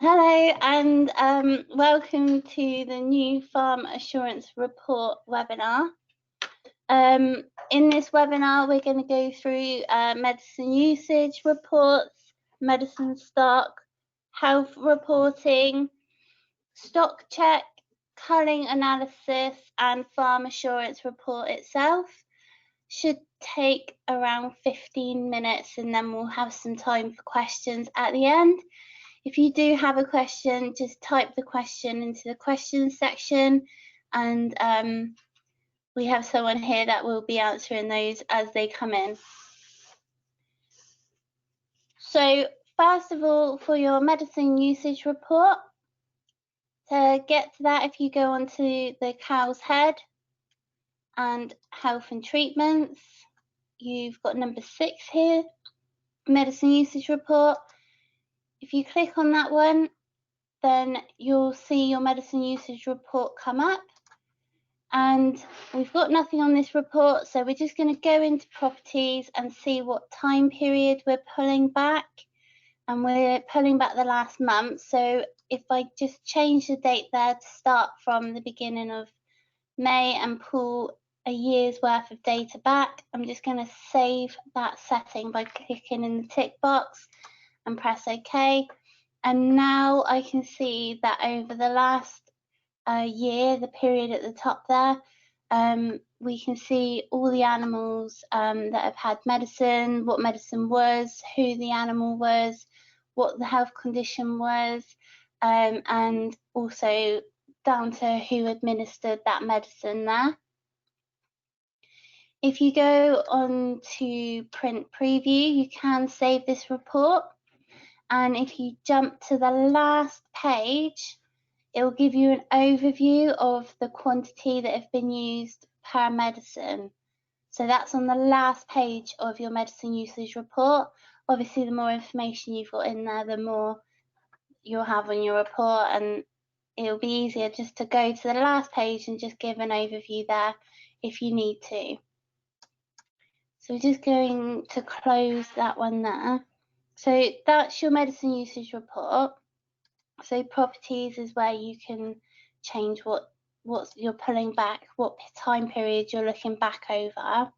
Hello and welcome to the new Farm Assurance Report webinar. In this webinar, we're going to go through medicine usage reports, medicine stock, health reporting, stock check, culling analysis, and farm assurance report itself. Should take around 15 minutes, and then we'll have some time for questions at the end. If you do have a question, just type the question into the questions section, and we have someone here that will be answering those as they come in. So first of all, for your medicine usage report, to get to that, if you go onto the cow's head and health and treatments, you've got number 6 here, medicine usage report. If you click on that one, then you'll see your medicine usage report come up. And we've got nothing on this report, so we're just going to go into properties and see what time period we're pulling back. And we're pulling back the last month. So if I just change the date there to start from the beginning of May and pull a year's worth of data back, I'm just going to save that setting by clicking in the tick box and press OK. And now I can see that over the last year, the period at the top there, we can see all the animals that have had medicine, what medicine was, who the animal was, what the health condition was, and also down to who administered that medicine there. If you go on to print preview, you can save this report, and if you jump to the last page, it will give you an overview of the quantity that have been used per medicine. So that's on the last page of your medicine usage report. Obviously, the more information you've got in there, the more you'll have on your report, and it'll be easier just to go to the last page and just give an overview there if you need to. So we're just going to close that one there. So that's your medicine usage report. So properties is where you can change what you're pulling back, what time period you're looking back over.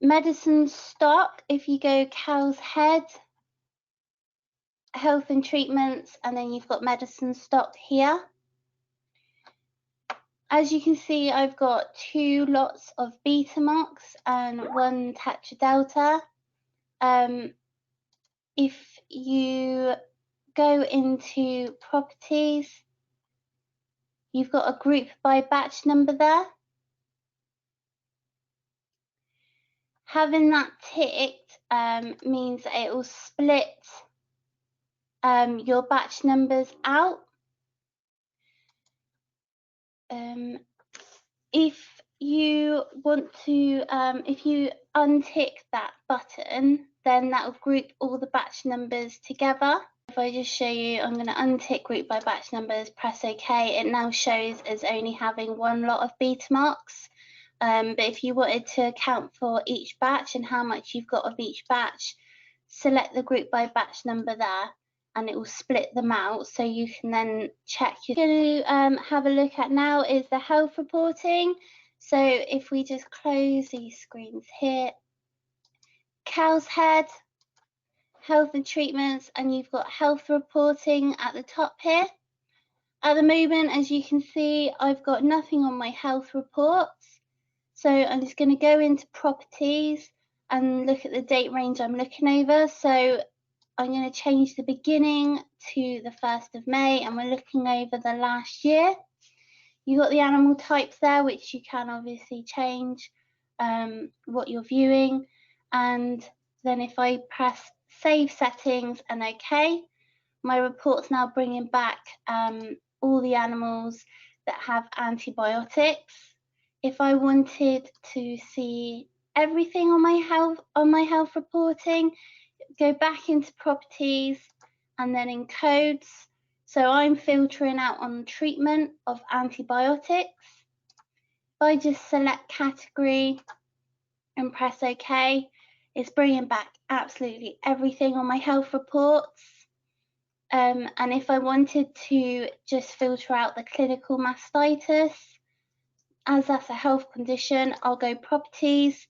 Medicine stock, if you go cow's head, health and treatments, and then you've got medicine stock here. As you can see, I've got 2 lots of Betamox and 1 Tetradelta. If you go into properties, you've got a group by batch number there. Having that ticked means that it will split your batch numbers out. If you want to, if you untick that button, then that will group all the batch numbers together. If I just show you, I'm going to untick group by batch numbers, press OK. It now shows as only having 1 lot of Betamox. But if you wanted to account for each batch and how much you've got of each batch, select the group by batch number there, and it will split them out, so you can then check. You're going to have a look at now is the health reporting. So if we just close these screens here, cow's head, health and treatments, and you've got health reporting at the top here. At the moment, as you can see, I've got nothing on my health reports. So I'm just going to go into properties and look at the date range I'm looking over. So I'm going to change the beginning to the 1st of May, and we're looking over the last year. You've got the animal types there, which you can obviously change what you're viewing. And then if I press save settings and OK, my report's now bringing back all the animals that have antibiotics. If I wanted to see everything on my health reporting, go back into properties and then in codes. So I'm filtering out on treatment of antibiotics. If I just select category and press OK, it's bringing back absolutely everything on my health reports. And if I wanted to just filter out the clinical mastitis, as that's a health condition, I'll go properties,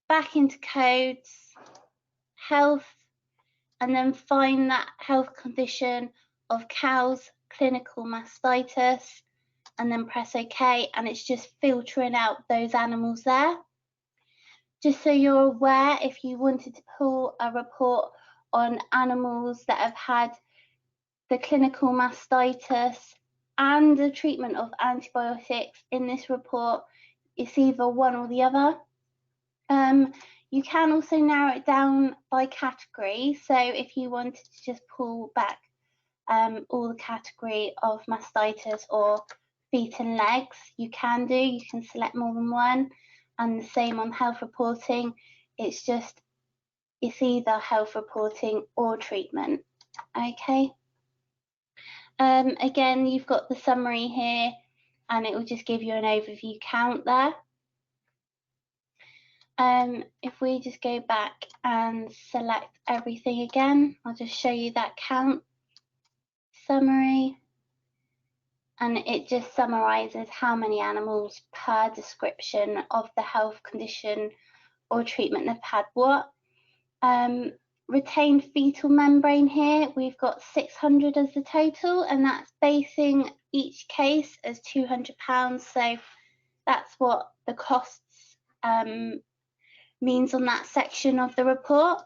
back into codes, health, and then find that health condition of cows, clinical mastitis, and then press OK, and it's just filtering out those animals there. Just so you're aware, if you wanted to pull a report on animals that have had the clinical mastitis and the treatment of antibiotics in this report, it's either one or the other. You can also narrow it down by category. So if you wanted to just pull back all the category of mastitis or feet and legs, you can do. You can select more than one. And the same on health reporting. It's either health reporting or treatment. Okay. Again, you've got the summary here, and it will just give you an overview count there. If we just go back and select everything again, I'll just show you that count summary, and it just summarizes how many animals per description of the health condition or treatment they've had what. Retained fetal membrane here, we've got 600 as the total, and that's basing each case as £200, so that's what the costs means on that section of the report.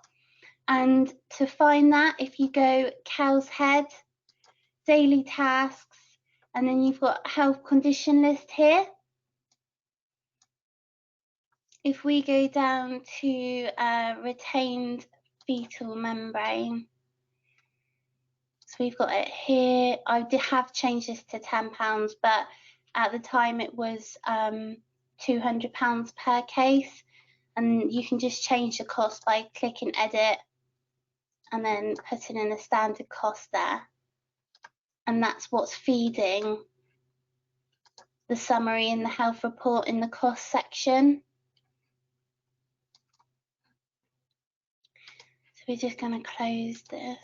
And to find that, if you go cow's head, daily tasks, and then you've got health condition list here. If we go down to retained fetal membrane, so we've got it here. I have changed this to £10, but at the time it was £200 per case, and you can just change the cost by clicking edit and then putting in the standard cost there, and that's what's feeding the summary in the health report in the cost section. So we're just going to close this.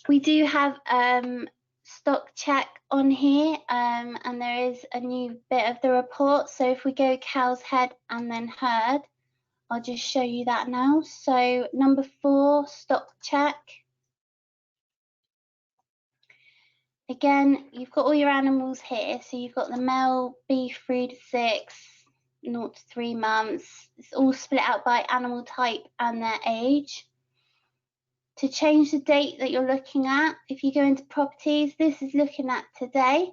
We do have stock check on here, and there is a new bit of the report. So if we go cow's head and then herd, I'll just show you that now. So number 4, stock check. Again, you've got all your animals here. So you've got the male beef 3 to 6, 0 to 3 months. It's all split out by animal type and their age. To change the date that you're looking at, if you go into properties, this is looking at today.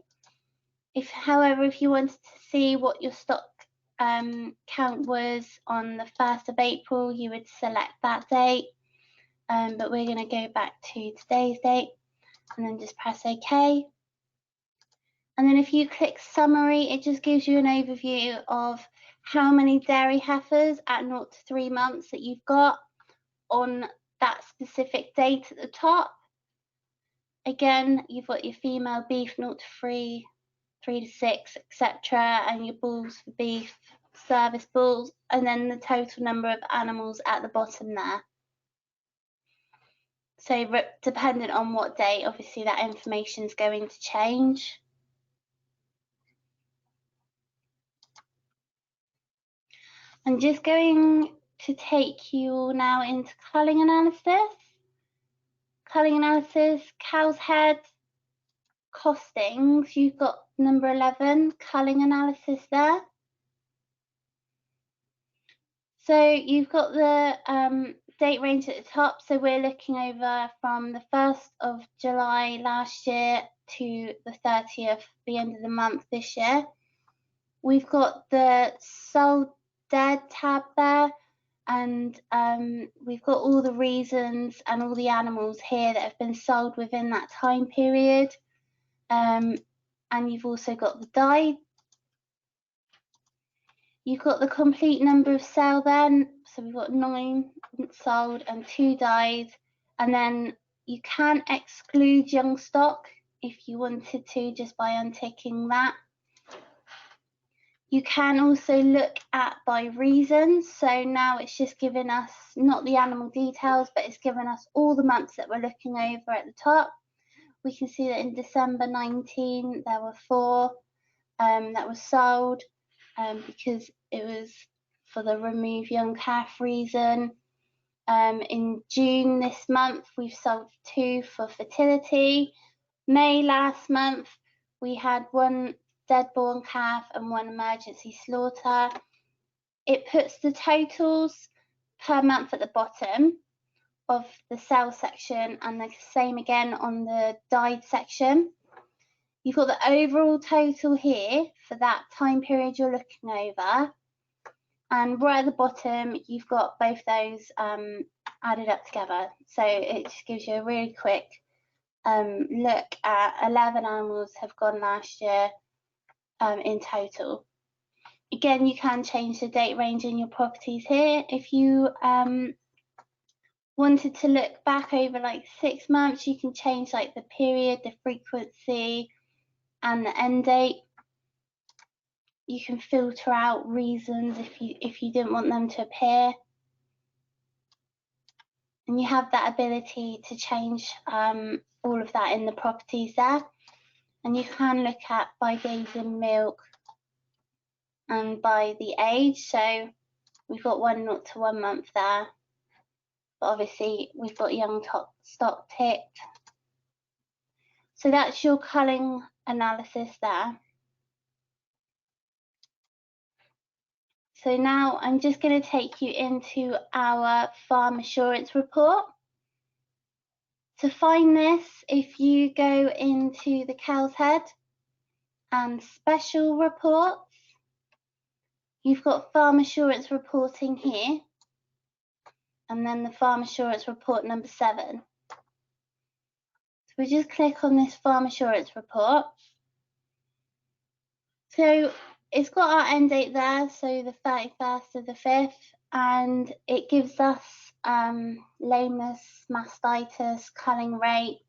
However, if you wanted to see what your stock count was on the 1st of April, you would select that date. But we're going to go back to today's date and then just press OK. And then if you click summary, it just gives you an overview of how many dairy heifers at 0 to 3 months that you've got on that specific date at the top. Again, you've got your female beef 0 to 3, 3 to 6, etc., and your bulls for beef, service bulls, and then the total number of animals at the bottom there. So dependent on what date, obviously that information is going to change. I'm just going to take you all now into culling analysis. Culling analysis, cow's head, costings, you've got number 11, culling analysis there. So you've got the date range at the top. So we're looking over from the 1st of July last year to the 30th, the end of the month this year. We've got the sold dead tab there, and we've got all the reasons and all the animals here that have been sold within that time period. And you've also got the died. You've got the complete number of sale then, so we've got 9 sold and 2 died, and then you can exclude young stock if you wanted to, just by unticking that. You can also look at by reasons. So now it's just giving us not the animal details, but it's giving us all the months that we're looking over at the top. We can see that in December 19, there were 4 that were sold because it was for the remove young calf reason. In June this month, we've sold 2 for fertility. May last month, we had 1 dead-born calf and 1 emergency slaughter. It puts the totals per month at the bottom of the sale section and the same again on the died section. You've got the overall total here for that time period you're looking over, and right at the bottom you've got both those added up together. So it just gives you a really quick look at 11 animals have gone last year in total. Again, you can change the date range in your properties here. If you wanted to look back over like 6 months, you can change like the period, the frequency, and the end date. You can filter out reasons if you didn't want them to appear. And you have that ability to change all of that in the properties there. And you can look at by days in milk and by the age. So we've got 1 0 to 1 month there. But obviously we've got young stock ticked. So that's your culling analysis there. So now I'm just going to take you into our farm assurance report. To find this, if you go into the Cow's Head and special reports, you've got farm assurance reporting here, and then the farm assurance report number 7. So we just click on this farm assurance report. So it's got our end date there, so the 31st of the 5th, and it gives us lameness, mastitis, culling rate,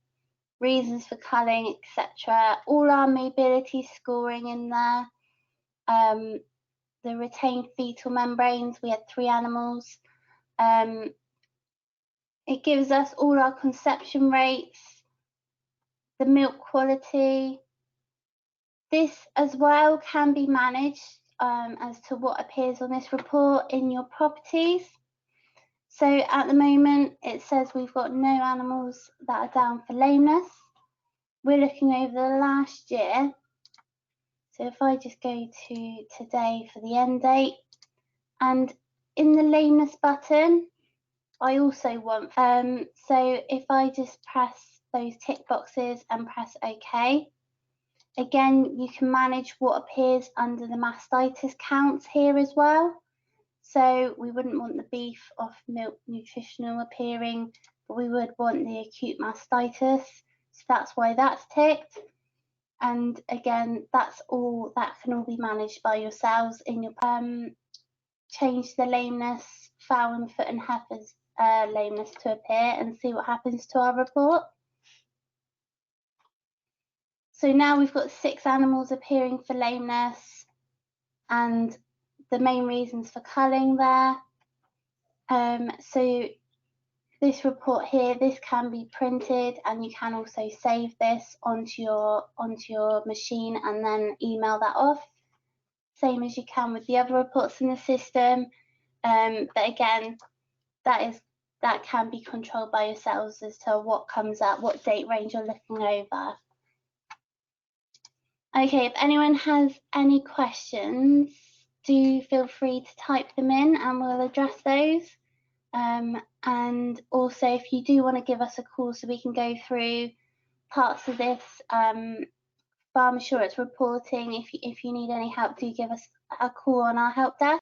reasons for culling, etc. All our mobility scoring in there. The retained fetal membranes, we had 3 animals. It gives us all our conception rates, the milk quality. This as well can be managed as to what appears on this report in your properties. So at the moment it says we've got no animals that are down for lameness. We're looking over the last year. So if I just go to today for the end date, and in the lameness button, I also want, so if I just press those tick boxes and press OK, again, you can manage what appears under the mastitis counts here as well. So we wouldn't want the beef off milk nutritional appearing, but we would want the acute mastitis. So that's why that's ticked. And again, that can all be managed by yourselves in your change the lameness, fowl and foot and heifers lameness to appear and see what happens to our report. So now we've got 6 animals appearing for lameness and the main reasons for culling there. So this report here, this can be printed, and you can also save this onto your machine and then email that off, same as you can with the other reports in the system. But again, that can be controlled by yourselves as to what comes up, what date range you're looking over. Okay, if anyone has any questions, do feel free to type them in and we'll address those. And also, if you do want to give us a call so we can go through parts of this farm assurance reporting, if you need any help, do give us a call on our help desk.